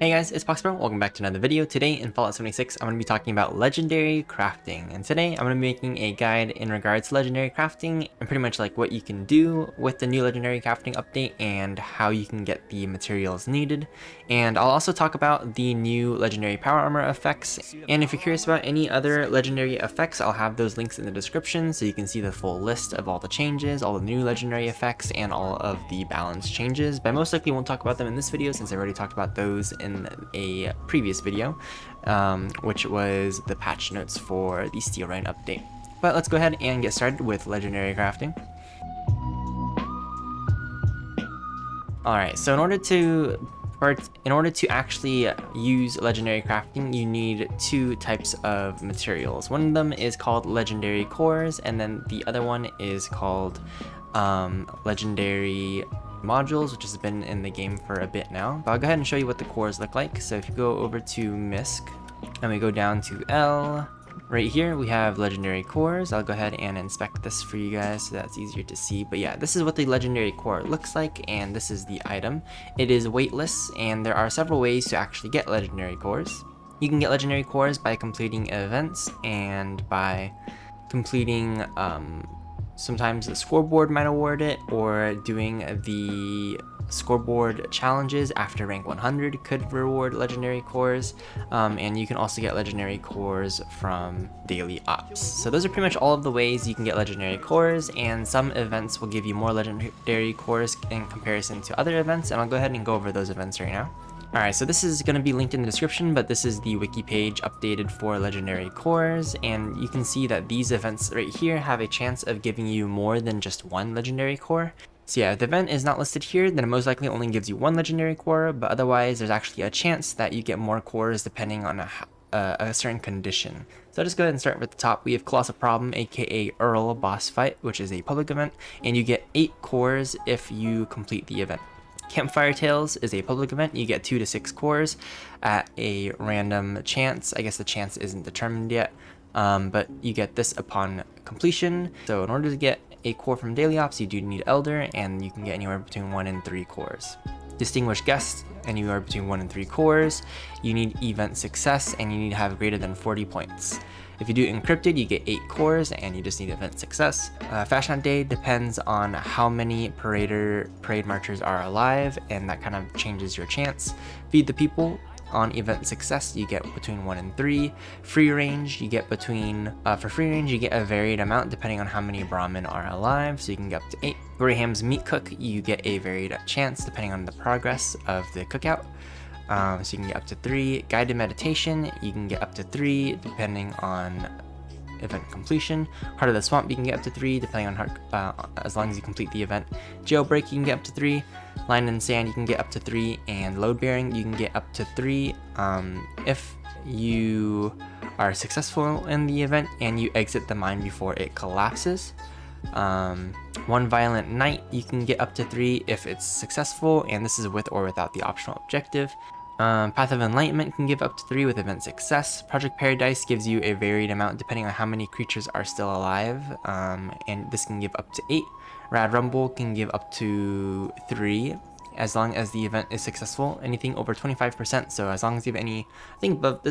Hey guys, it's Poxbro. Welcome back to another video. Today in Fallout 76, I'm going to be talking about legendary crafting. And today I'm going to be making a guide in regards to legendary crafting and pretty much like what you can do with the new legendary crafting update and how you can get the materials needed. And I'll also talk about the new legendary power armor effects. And if you're curious about any other legendary effects, I'll have those links in the description so you can see the full list of all the changes, all the new legendary effects, and all of the balance changes. But I most likely won't talk about them in this video since I've already talked about those in a previous video, which was the patch notes for the Steel Rain update. But let's go ahead and get started with legendary crafting. Alright, so in order to actually use legendary crafting, you need two types of materials. One of them is called legendary cores, and then the other one is called legendary modules, which has been in the game for a bit now. But I'll go ahead and show you what the cores look like. So if you go over to MISC and we go down to L, right here we have legendary cores. I'll go ahead and inspect this for you guys so that's easier to see. But yeah, this is what the legendary core looks like, and this is the item. It is weightless, and there are several ways to actually get legendary cores. You can get legendary cores by completing events and by completing sometimes the scoreboard might award it, or doing the scoreboard challenges after rank 100 could reward legendary cores, and you can also get legendary cores from daily ops. So those are pretty much all of the ways you can get legendary cores, and some events will give you more legendary cores in comparison to other events, and I'll go ahead and go over those events right now. Alright, so this is going to be linked in the description, but this is the wiki page updated for legendary cores, and you can see that these events right here have a chance of giving you more than just one legendary core. So yeah, if the event is not listed here, then it most likely only gives you one legendary core, but otherwise there's actually a chance that you get more cores depending on a certain condition. So I'll just go ahead and start with the top. We have Colossal Problem, aka Earl boss fight, which is a public event, and you get 8 cores if you complete the event. Campfire Tales is a public event. You get 2 to 6 cores at a random chance. I guess the chance isn't determined yet, but you get this upon completion. So in order to get a core from Daily Ops, you do need Elder, and you can get anywhere between 1 and 3 cores. Distinguished Guest, anywhere between 1 and 3 cores. You need Event Success, and you need to have greater than 40 points. If you do Encrypted, you get 8 cores, and you just need Event Success. Fashion Hunt Day depends on how many parade marchers are alive, and that kind of changes your chance. Feed the People, on Event Success, you get between 1 and 3. Free Range, you get between, for Free Range, you get a varied amount depending on how many Brahmin are alive, so you can get up to 8. Graham's Meat Cook, you get a varied chance depending on the progress of the cookout. So you can get up to 3. Guided Meditation, you can get up to 3 depending on event completion. Heart of the Swamp, you can get up to 3 depending on as long as you complete the event. Jailbreak, you can get up to 3. Line and Sand, you can get up to 3, and Load Bearing, you can get up to 3 if you are successful in the event and you exit the mine before it collapses. One Violent Night, you can get up to 3 if it's successful, and this is with or without the optional objective. Path of Enlightenment can give up to 3 with event success. Project Paradise gives you a varied amount depending on how many creatures are still alive, and this can give up to 8. Rad Rumble can give up to 3 as long as the event is successful. Anything over 25%, so as long as you have any,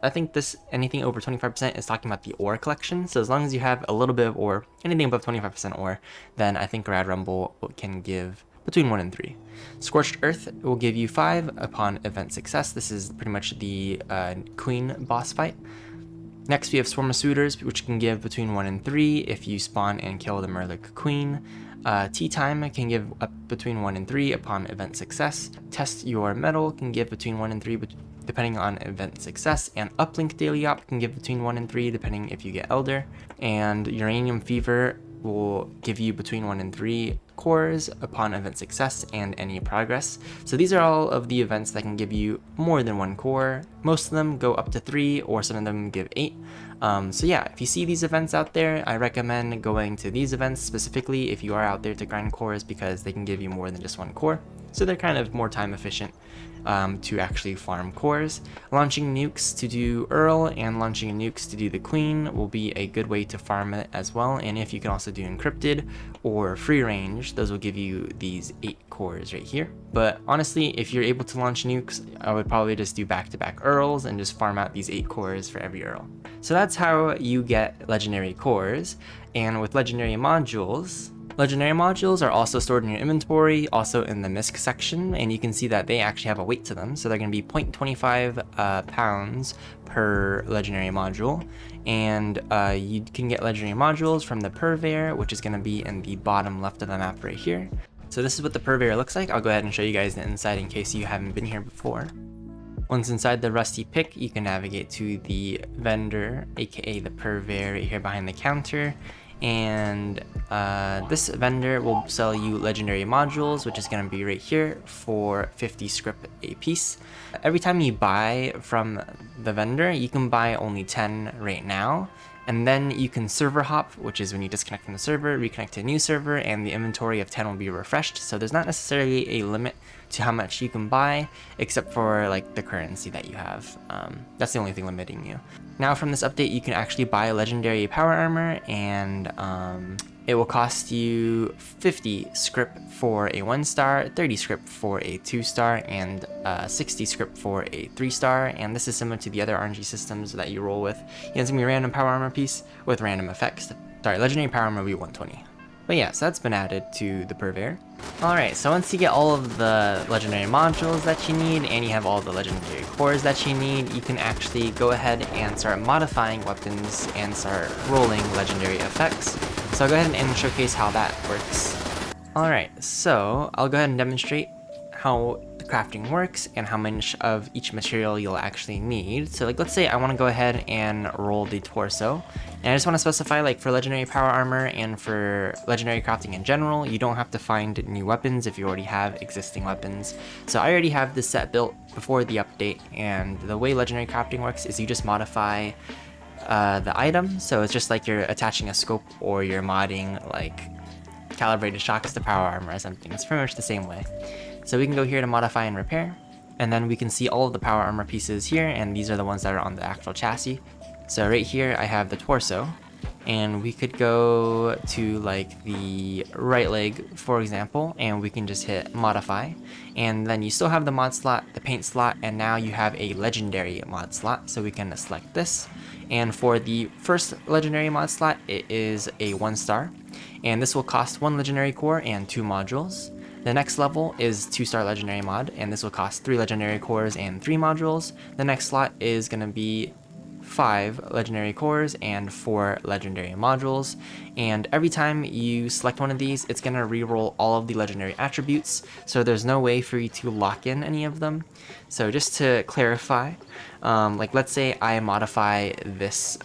I think this anything over 25% is talking about the ore collection, so as long as you have a little bit of ore, anything above 25% ore, then I think Rad Rumble can give between 1 and 3. Scorched Earth will give you 5 upon event success. This is pretty much the Queen boss fight. Next we have Swarm of Suitors, which can give between 1 and 3 if you spawn and kill the Murloc Queen. Tea Time can give up between 1 and 3 upon event success. Test Your Metal can give between 1 and 3 depending on event success, and Uplink Daily Op can give between 1 and 3 depending if you get Elder. And Uranium Fever will give you between 1 and 3 cores upon event success and any progress. So these are all of the events that can give you more than 1 core. Most of them go up to 3, or some of them give 8. So yeah, if you see these events out there, I recommend going to these events specifically if you are out there to grind cores, because they can give you more than just 1 core. So they're kind of more time efficient to actually farm cores. Launching nukes to do Earl and launching nukes to do the Queen will be a good way to farm it as well. And if you can also do Encrypted or Free Range, those will give you these 8 cores. cores right here. But honestly, if you're able to launch nukes, I would probably just do back-to-back Earls and just farm out these 8 cores for every Earl. So that's how you get legendary cores. And with legendary modules are also stored in your inventory, also in the MISC section, and you can see that they actually have a weight to them. So they're going to be 0.25 pounds per legendary module. And you can get legendary modules from the Purveyor, which is going to be in the bottom left of the map right here. So this is what the Purveyor looks like. I'll go ahead and show you guys the inside in case you haven't been here before. Once inside the rusty pick, you can navigate to the vendor, aka the Purveyor right here behind the counter. And this vendor will sell you legendary modules, which is going to be right here for 50 script a piece. Every time you buy from the vendor, you can buy only 10 right now, and then you can server hop, which is when you disconnect from the server, reconnect to a new server, and the inventory of 10 will be refreshed. So there's not necessarily a limit to how much you can buy, except for like the currency that you have. That's the only thing limiting you. Now from this update, you can actually buy legendary power armor, and it will cost you 50 script for a 1-star, 30 script for a 2-star, and 60 script for a 3-star. And this is similar to the other RNG systems that you roll with. It's gonna be a random power armor piece with random effects. Sorry, legendary power armor will be 120. But yeah, so that's been added to the Purveyor. Alright, so once you get all of the legendary modules that you need, and you have all the legendary cores that you need, you can actually go ahead and start modifying weapons and start rolling legendary effects. So I'll go ahead and showcase how that works. Alright, so I'll go ahead and demonstrate how the crafting works and how much of each material you'll actually need. So like, let's say I want to go ahead and roll the torso, and I just want to specify, like, for legendary power armor and for legendary crafting in general, you don't have to find new weapons if you already have existing weapons. So I already have this set built before the update, and the way legendary crafting works is you just modify the item. So it's just like you're attaching a scope, or you're modding like calibrated shocks to power armor or something. It's pretty much the same way. So we can go here to modify and repair, and then we can see all of the power armor pieces here, and these are the ones that are on the actual chassis. So right here I have the torso, and we could go to like the right leg, for example, and we can just hit modify, and then you still have the mod slot, the paint slot, and now you have a legendary mod slot. So we can select this, and for the first legendary mod slot, it is a 1-star, and this will cost 1 legendary core and 2 modules. The next level is 2-star legendary mod, and this will cost 3 legendary cores and 3 modules. The next slot is going to be 5 legendary cores and 4 legendary modules, and every time you select one of these, it's going to re-roll all of the legendary attributes, so there's no way for you to lock in any of them. So just to clarify, like, let's say I modify this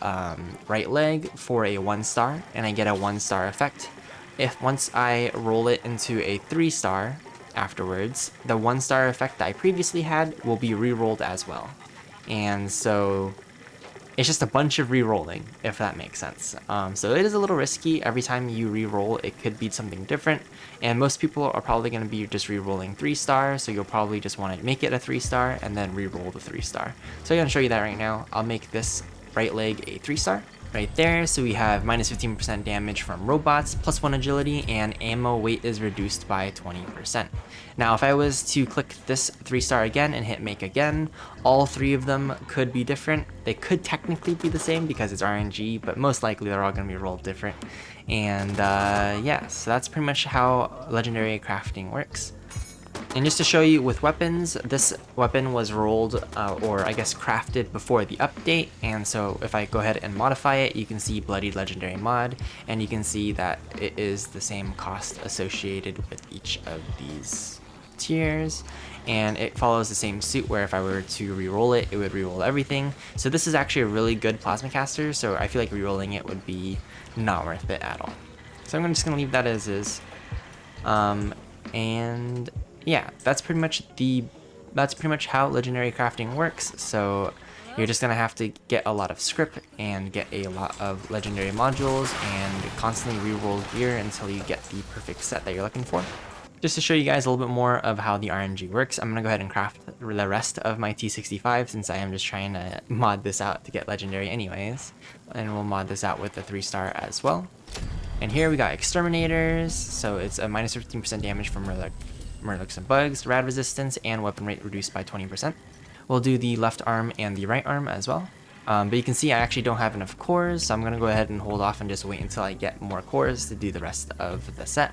right leg for a 1-star, and I get a 1-star effect. If once I roll it into a 3-star afterwards, the 1-star effect that I previously had will be re-rolled as well. And so it's just a bunch of re-rolling, if that makes sense. So it is a little risky. Every time you re-roll, it could be something different, and most people are probably going to be just re-rolling 3-star, so you'll probably just want to make it a 3-star and then re-roll the 3-star. So I'm going to show you that right now. I'll make this right leg a 3-star. Right there, so we have minus 15% damage from robots, plus 1 agility, and ammo weight is reduced by 20%. Now if I was to click this 3-star again and hit make again, all 3 of them could be different. They could technically be the same because it's RNG, but most likely they're all going to be rolled different. And yeah, so that's pretty much how legendary crafting works. And just to show you with weapons, this weapon was rolled, or I guess crafted before the update, and so if I go ahead and modify it, you can see Bloodied Legendary Mod, and you can see that it is the same cost associated with each of these tiers, and it follows the same suit where if I were to re-roll it, it would re-roll everything. So this is actually a really good plasma caster, so I feel like re-rolling it would be not worth it at all. So I'm just going to leave that as is, and yeah, that's pretty much how legendary crafting works. So you're just gonna have to get a lot of script and get a lot of legendary modules and constantly re-roll gear until you get the perfect set that you're looking for. Just to show you guys a little bit more of how the RNG works, I'm gonna go ahead and craft the rest of my T65 since I am just trying to mod this out to get legendary anyways. And we'll mod this out with a 3-star as well. And here we got exterminators, so it's a minus 15% damage from murlocs and bugs, rad resistance, and weapon rate reduced by 20%. We'll do the left arm and the right arm as well. But you can see I actually don't have enough cores, so I'm going to go ahead and hold off and just wait until I get more cores to do the rest of the set.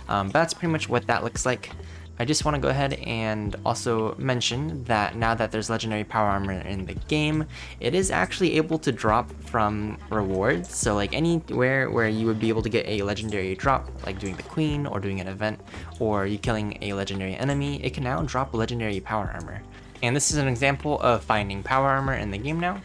But that's pretty much what that looks like. I just want to go ahead and also mention that now that there's legendary power armor in the game, it is actually able to drop from rewards. So like anywhere where you would be able to get a legendary drop, like doing the queen or doing an event, or you killing a legendary enemy, it can now drop legendary power armor. And this is an example of finding power armor in the game now.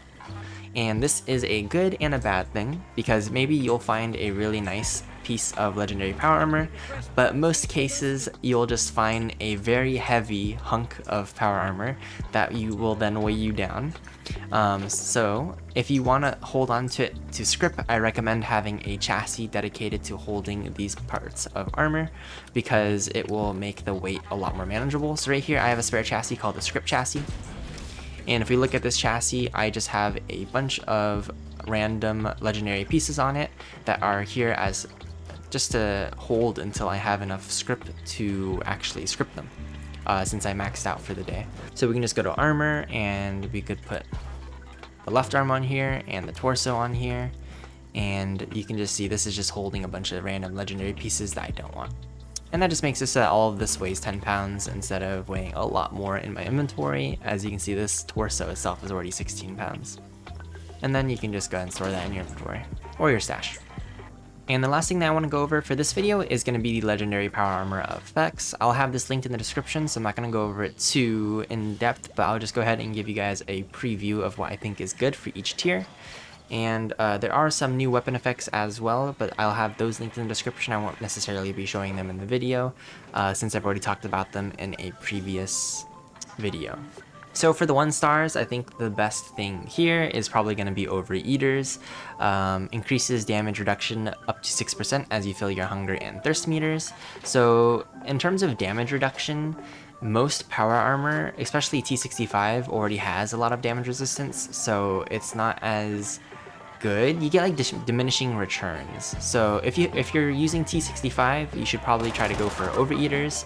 And this is a good and a bad thing, because maybe you'll find a really nice piece of legendary power armor, but most cases you'll just find a very heavy hunk of power armor that will then weigh you down. So if you want to hold on to it to script, I recommend having a chassis dedicated to holding these parts of armor, because it will make the weight a lot more manageable. So right here I have a spare chassis called the script chassis. And if we look at this chassis, I just have a bunch of random legendary pieces on it that are here as just to hold until I have enough script to actually script them, since I maxed out for the day. So we can just go to armor, and we could put the left arm on here and the torso on here, and you can just see this is just holding a bunch of random legendary pieces that I don't want. And that just makes it so that all of this weighs 10 pounds instead of weighing a lot more in my inventory. As you can see, this torso itself is already 16 pounds. And then you can just go ahead and store that in your inventory or your stash. And the last thing that I want to go over for this video is going to be the legendary power armor effects. I'll have this linked in the description, so I'm not going to go over it too in depth, but I'll just go ahead and give you guys a preview of what I think is good for each tier. And there are some new weapon effects as well, but I'll have those linked in the description. I won't necessarily be showing them in the video, since I've already talked about them in a previous video. So for the 1 stars, I think the best thing here is probably going to be Overeaters. Increases damage reduction up to 6% as you fill your hunger and thirst meters. So in terms of damage reduction, most power armor, especially T65, already has a lot of damage resistance, so it's not as good. You get like diminishing returns. So if you're using T65, you should probably try to go for Overeaters.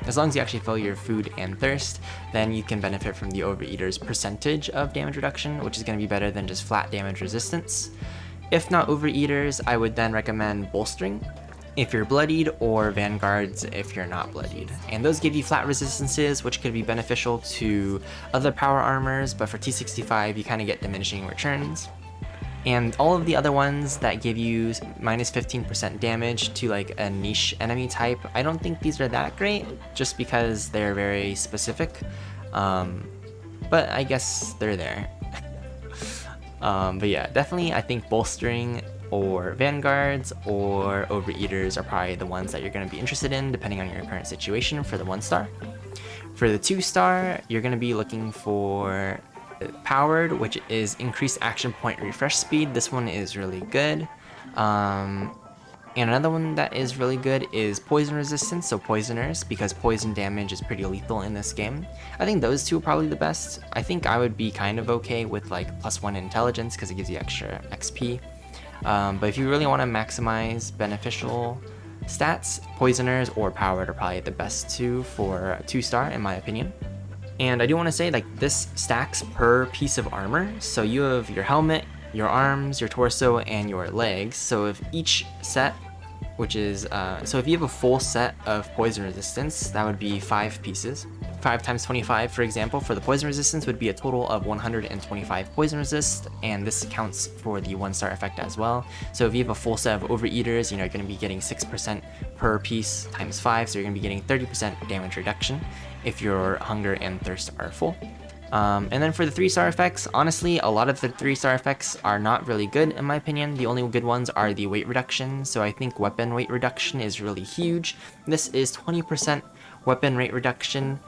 As long as you actually fill your food and thirst, then you can benefit from the Overeaters percentage of damage reduction, which is going to be better than just flat damage resistance. If not Overeaters, I would then recommend Bolstering if you're bloodied, or Vanguards if you're not bloodied. And those give you flat resistances, which could be beneficial to other power armors, but for T65 you kind of get diminishing returns. And all of the other ones that give you minus 15% damage to like a niche enemy type, I don't think these are that great, just because they're very specific. But I guess they're there. But yeah, definitely I think Bolstering or Vanguards or Overeaters are probably the ones that you're going to be interested in, depending on your current situation for the 1 star. For the 2 star, you're going to be looking for Powered, which is increased action point refresh speed. This one is really good. And another one that is really good is poison resistance, so poisoners, because poison damage is pretty lethal in this game. I think those two are probably the best. I think I would be kind of okay with like +1 intelligence because it gives you extra XP. But if you really want to maximize beneficial stats, poisoners or powered are probably the best two for a 2 star in my opinion. And I do want to say, like, this stacks per piece of armor. So you have your helmet, your arms, your torso, and your legs. So if each set, which is, so if you have a full set of poison resistance, that would be 5 pieces. 5 times 25, for example, for the poison resistance would be a total of 125 poison resist, and this counts for the 1 star effect as well. So if you have a full set of Overeaters, you're going to be getting 6% per piece times 5, so you're going to be getting 30% damage reduction if your hunger and thirst are full. And then for the 3 star effects, honestly, a lot of the 3 star effects are not really good in my opinion. The only good ones are the weight reduction, so I think weapon weight reduction is really huge. This is 20% weapon rate reduction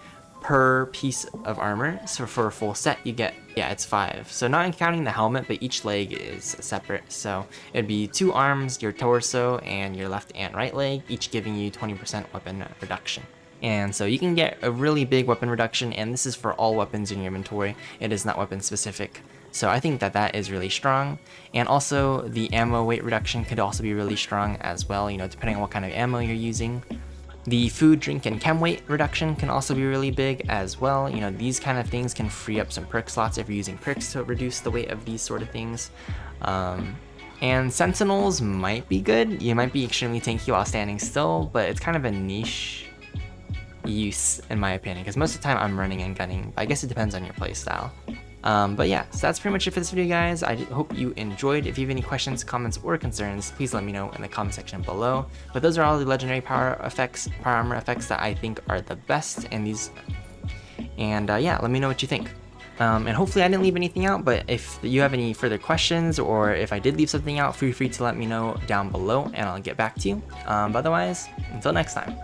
per piece of armor. So for a full set you get, yeah, it's 5. So not counting the helmet, but each leg is separate. So it'd be 2 arms, your torso, and your left and right leg, each giving you 20% weapon reduction. And so you can get a really big weapon reduction, and this is for all weapons in your inventory. It is not weapon specific. So I think that that is really strong. And also the ammo weight reduction could also be really strong as well, you know, depending on what kind of ammo you're using. The food, drink, and chem weight reduction can also be really big as well. You know, these kind of things can free up some perk slots if you're using perks to reduce the weight of these sort of things. And sentinels might be good. You might be extremely tanky while standing still, but it's kind of a niche use in my opinion, because most of the time I'm running and gunning. I guess it depends on your playstyle. But yeah, so that's pretty much it for this video, guys. I hope you enjoyed. If you have any questions, comments, or concerns, please let me know in the comment section below. But those are all the legendary power armor effects that I think are the best in these. And yeah, let me know what you think. And hopefully I didn't leave anything out, but if you have any further questions or if I did leave something out, feel free to let me know down below and I'll get back to you. But otherwise, until next time.